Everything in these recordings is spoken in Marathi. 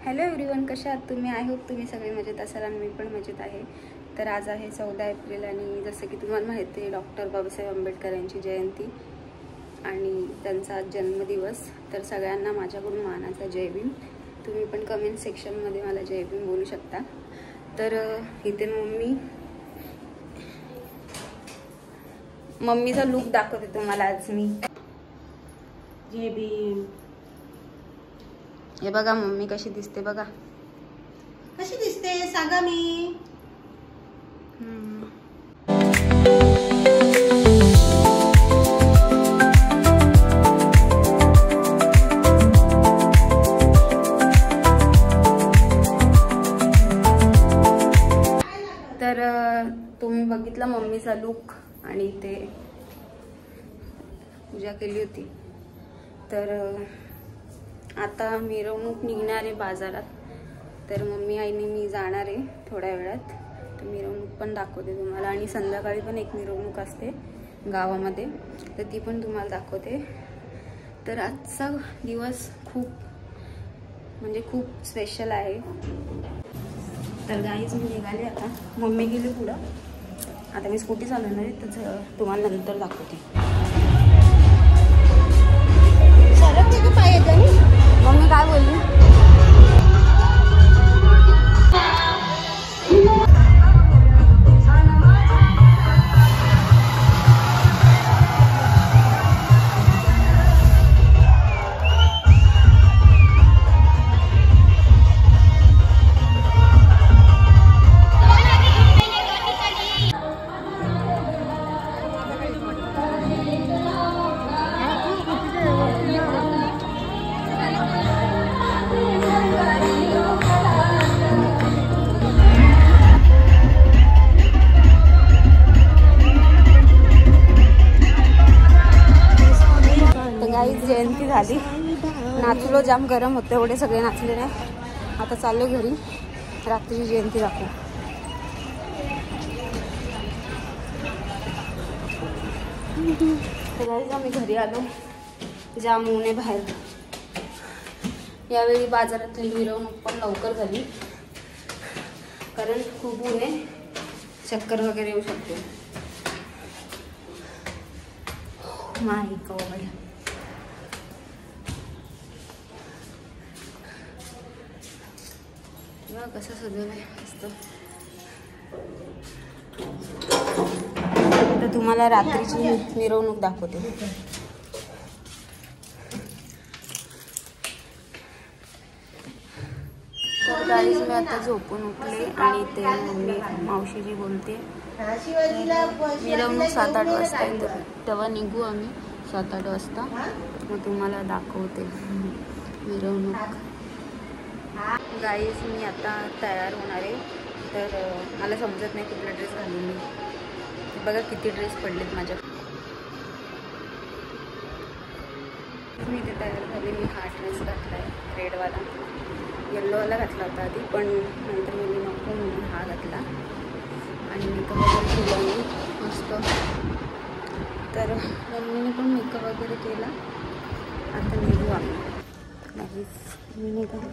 हॅलो एव्हरीवन, कशा आहात तुम्ही? आय होप तुम्ही सगळे मजेत असाल आणि मी पण मजेत आहे. तर आज आहे 14 एप्रिल आणि जसं की तुम्हाला माहिती आहे डॉक्टर बाबासाहेब आंबेडकर यांची जयंती आणि त्यांचा आज जन्मदिवस. तर सगळ्यांना माझ्याकडून मानाचा जय भीम. तुम्ही पण कमेंट सेक्शनमध्ये मला जय भीम बोलू शकता. तर इथे मम्मीचा लुक दाखवते तुम्हाला आज मी. जय भीम. हे बघा मम्मी कशी दिसते बघा. कशी दिसते सांगा मी. तर तुम्ही बघितला मम्मीचा लुक आणि ते पूजा केली होती. तर आता मिरवणूक निघणार आहे बाजारात. तर मम्मी आईने मी जाणार आहे थोड्या वेळात. तर मिरवणूक पण दाखवते तुम्हाला आणि संध्याकाळी पण एक मिरवणूक असते गावामध्ये, तर ती पण तुम्हाला दाखवते. तर आजचा दिवस खूप स्पेशल आहे. तर गाईज मी निघाले आता. मम्मी गेली पुढं. आता मी स्कूटी चालवणार आहे, तर तुम्हाला नंतर दाखवते. मम्मी काय बोलली? जयंती झाली. नाचलो, जाम गरम होतं, एवढे सगळे नाचले नाही. आता चाललो घरी, रात्रीची जयंती दाखवू. तर आम्ही घरी आलो. जाम ऊन आहे बाहेर. यावेळी बाजारातली मिरवणूक पण लवकर झाली कारण खूप ऊन आहे. चक्कर वगैरे येऊ शकते. माही कवळ कसं सजवलंय मस्त. तर तुम्हाला रात्रीची मिरवणूक दाखवते. तर गाईज मी आता झोपून उठले आणि ते मम्मी मावशीजी बोलते मिरवणूक 7-8 वाजता येतं, तेव्हा निघू आम्ही 7-8 वाजता. मग तुम्हाला दाखवते मिरवणूक. गाईज मी आता तयार होणार आहे. तर मला समजत नाही कुठला ड्रेस घालून मी. बघा किती ड्रेस पडलेत माझ्या. मी इथे तयार झाले. मी हा ड्रेस घातला आहे रेडवाला. येल्लोवाला घातला होता आधी, पण नंतर मी नको म्हणून हा घातला आणि मेकअप वगैरे केला मी मस्त. तर मम्मीने पण मेकअप वगैरे केला. आता निघू आम्ही. गाईज मी निघालो.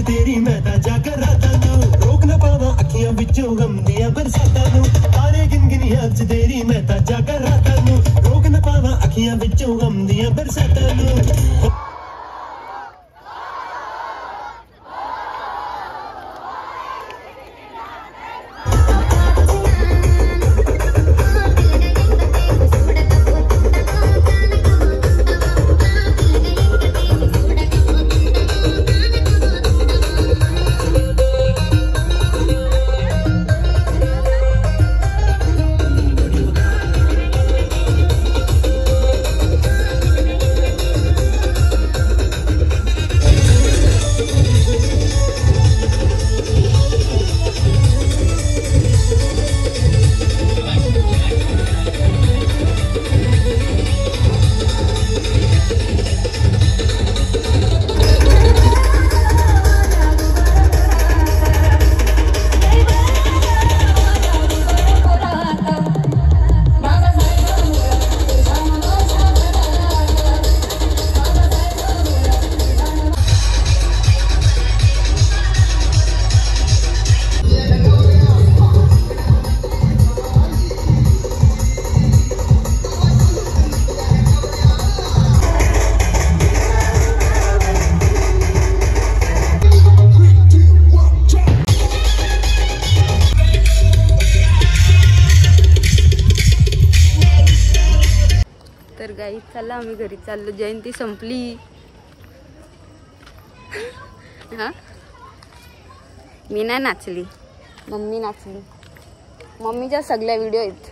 तेरी मैं ताजा कर राता नू रोक ना पावा अखियां विचों गम दिया बरसाता नू तारे गिन गिन याद तेरी मैं ताजा कर राता नू रोक ना पावा अखियां विचों गम दिया बरसाता नू। तर गाई चला आम्ही घरी चाललो. जयंती संपली. हा मी नाही नाचली, मम्मी नाचली. मम्मीच्या सगळ्या व्हिडिओ आहेत.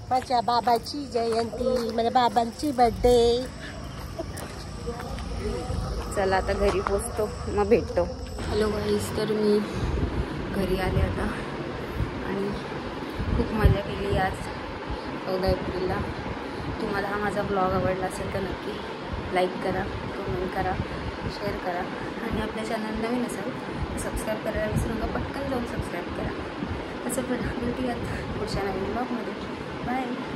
माझ्या बाबाची जयंती, माझ्या बाबांची बर्थडे. चला आता घरी पोचतो, मग भेटतो. हॅलो गाईस, तर मी घरी आले आता आणि खूप मजा केली आज 14 एप्रिलला. तुम्हाला हा माझा ब्लॉग आवडला असेल तर नक्की लाईक करा, कमेंट करा, शेअर करा आणि आपल्या चॅनल नवीन असाल तर सबस्क्राईब करायला विसरू नका. पटकन जाऊन सबस्क्राईब करा. असं भेटूयात पुढच्या नवीन ब्लॉगमध्ये. बाय.